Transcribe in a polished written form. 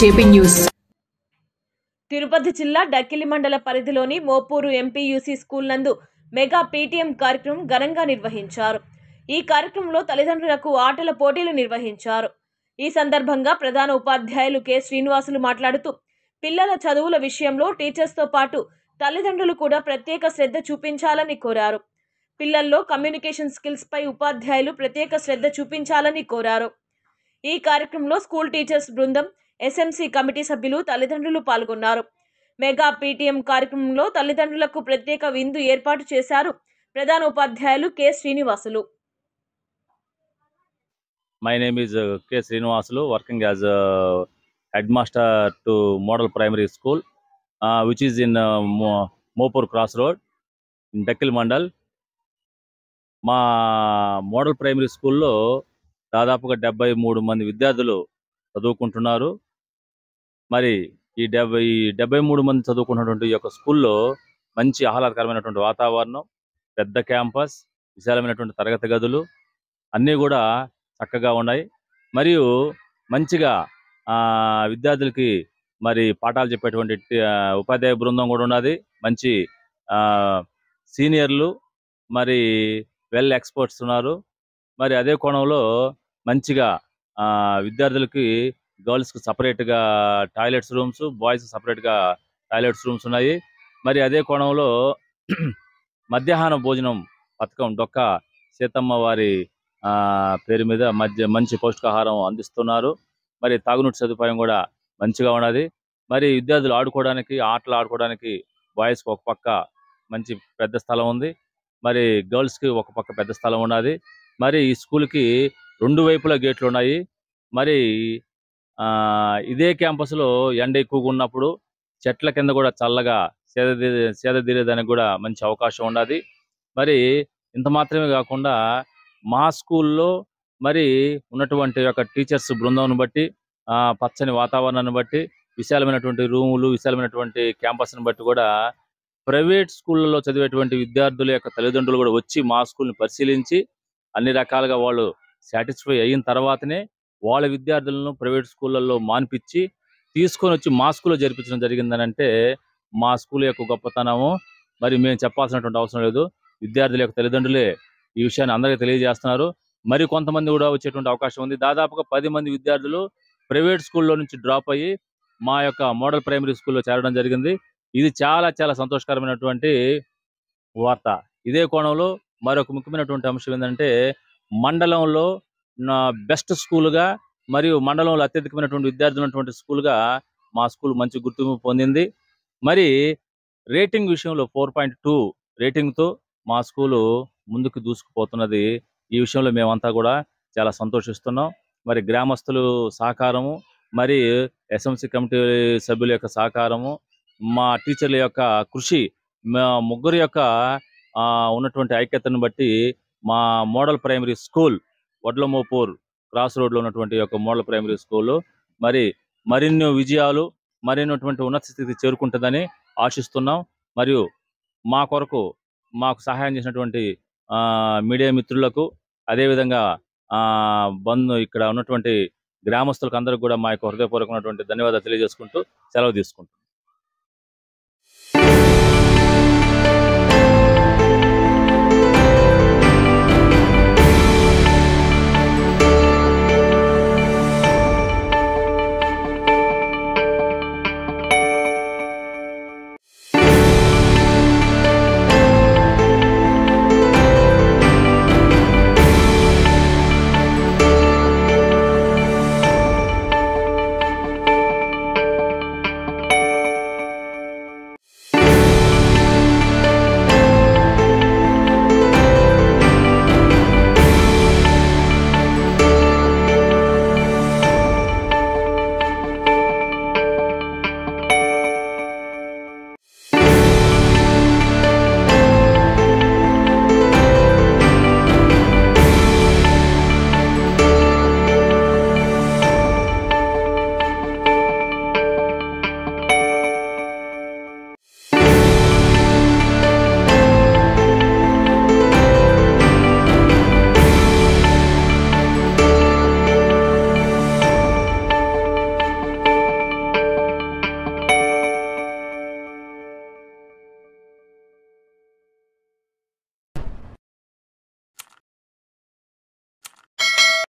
JP News. Tirupati జిల్లా డక్కిలి మండల పరిధిలోని మోపూరు ఎంపీయూసీ స్కూల్ నందు మెగా పీటీఎం కార్యక్రమం ఘనంగా నిర్వహించారు. ఈ కార్యక్రమంలో తల్లిదండ్రులకు ఆటల పోటీలు నిర్వహించారు. ఈ సందర్భంగా ప్రధాన ఉపాధ్యాయులు కె శ్రీనివాసులు మాట్లాడుతూ పిల్లల చదువుల విషయంలో టీచర్స్ తో పాటు తల్లిదండ్రులు కూడా ప్రత్యేక శ్రద్ధ చూపించాలని కోరారు. పిల్లల్లో కమ్యూనికేషన్ స్కిల్స్ పై ఉపాధ్యాయులు ప్రత్యేక శ్రద్ధ చూపించాలని కోరారు. ఈ కార్యక్రమంలో స్కూల్ టీచర్స్ బృందం, ఎస్ఎంసీ కమిటీ సభ్యులు, తల్లిదండ్రులు పాల్గొన్నారు. మెగా పీటీఎం కార్యక్రమంలో తల్లిదండ్రులకు ప్రత్యేక విందు ఏర్పాటు చేశారు ప్రధాన ఉపాధ్యాయులు K Srinivasulu. My name is K. Srinivasulu, working as a headmaster to Model Primary School, which is in Mopur Cross Road, in Dakkil Mandal. మా మోడల్ ప్రైమరీ స్కూల్లో దాదాపుగా 73 మంది విద్యార్థులు చదువుకుంటున్నారు. మరి ఈ 73 మంది చదువుకున్నటువంటి ఈ యొక్క స్కూల్లో మంచి ఆహ్లాదకరమైనటువంటి వాతావరణం, పెద్ద క్యాంపస్, విశాలమైనటువంటి తరగతి గదులు అన్నీ కూడా చక్కగా ఉన్నాయి. మరియు మంచిగా విద్యార్థులకి మరి పాఠాలు చెప్పేటువంటి ఉపాధ్యాయ బృందం కూడా ఉన్నది. మంచి సీనియర్లు, మరి వెల్ ఎక్స్పర్ట్స్ ఉన్నారు. మరి అదే కోణంలో మంచిగా విద్యార్థులకి గర్ల్స్కి సపరేట్గా టాయిలెట్స్ రూమ్స్, బాయ్స్కి సపరేట్గా టాయిలెట్స్ రూమ్స్ ఉన్నాయి. మరి అదే కోణంలో మధ్యాహ్న భోజనం పథకం డొక్క సీతమ్మ వారి పేరు మీద మంచి పౌష్టికాహారం అందిస్తున్నారు. మరి తాగునీటి సదుపాయం కూడా మంచిగా ఉన్నది. మరి విద్యార్థులు ఆడుకోవడానికి, ఆటలు ఆడుకోవడానికి బాయ్స్కి ఒక పక్క మంచి పెద్ద స్థలం ఉంది, మరి గర్ల్స్కి ఒక పక్క పెద్ద స్థలం ఉన్నది. మరి ఈ స్కూల్కి 2 వైపులా గేట్లు ఉన్నాయి. మరి ఇదే క్యాంపస్లో ఎండ ఎక్కువగా ఉన్నప్పుడు చెట్ల కింద కూడా చల్లగా సేదతీరేదానికి కూడా మంచి అవకాశం ఉన్నది. మరి ఇంత మాత్రమే కాకుండా మా స్కూల్లో మరి ఉన్నటువంటి యొక్క టీచర్స్ బృందాన్ని బట్టి, పచ్చని వాతావరణాన్ని బట్టి, విశాలమైనటువంటి రూములు, విశాలమైనటువంటి క్యాంపస్ని బట్టి కూడా ప్రైవేట్ స్కూళ్ళలో చదివేటువంటి విద్యార్థుల యొక్క తల్లిదండ్రులు కూడా వచ్చి మా స్కూల్ని పరిశీలించి అన్ని రకాలుగా వాళ్ళు సాటిస్ఫై అయిన తర్వాతనే వాళ్ళ విద్యార్థులను ప్రైవేట్ స్కూళ్ళల్లో మాన్పించి తీసుకొని వచ్చి మా స్కూల్లో జరిపించడం జరిగిందని అంటే మా స్కూల్ యొక్క గొప్పతనము మరి మేము చెప్పాల్సినటువంటి అవసరం లేదు. విద్యార్థుల యొక్క తల్లిదండ్రులే ఈ విషయాన్ని అందరికీ తెలియజేస్తున్నారు. మరి కొంతమంది కూడా వచ్చేటువంటి అవకాశం ఉంది. దాదాపుగా 10 మంది విద్యార్థులు ప్రైవేట్ స్కూల్లో నుంచి డ్రాప్ అయ్యి మా యొక్క మోడల్ ప్రైమరీ స్కూల్లో చేరడం జరిగింది. ఇది చాలా చాలా సంతోషకరమైనటువంటి వార్త. ఇదే కోణంలో మరొక ముఖ్యమైనటువంటి అంశం ఏంటంటే మండలంలో బెస్ట్ స్కూల్గా మరియు మండలంలో అత్యధికమైనటువంటి విద్యార్థులు ఉన్నటువంటి స్కూల్గా మా స్కూల్ మంచి గుర్తింపు పొందింది. మరి రేటింగ్ విషయంలో 4.2 రేటింగ్తో మా స్కూలు ముందుకు దూసుకుపోతున్నది. ఈ విషయంలో మేమంతా కూడా చాలా సంతోషిస్తున్నాం. మరి గ్రామస్తులు సహకారము, మరి ఎస్ఎంసీ కమిటీ సభ్యుల యొక్క సహకారము, మా టీచర్ల యొక్క కృషి, మా ముగ్గురు యొక్క ఉన్నటువంటి ఐక్యతను బట్టి మా మోడల్ ప్రైమరీ స్కూల్ వడ్లమోపూర్ క్రాస్ రోడ్లో ఉన్నటువంటి యొక్క మోడల్ ప్రైమరీ స్కూల్ మరి మరిన్ని విజయాలు, మరిన్నటువంటి ఉన్నత స్థితికి చేరుకుంటుందని ఆశిస్తున్నాం. మరియు మా కొరకు మాకు సహాయం చేసినటువంటి మీడియా మిత్రులకు, అదేవిధంగా ఇక్కడ ఉన్నటువంటి గ్రామస్తులకు అందరికి కూడా మా యొక్క హృదయపూర్వకమైనటువంటి ధన్యవాదాలు తెలియజేసుకుంటూ సెలవు తీసుకుంటాం.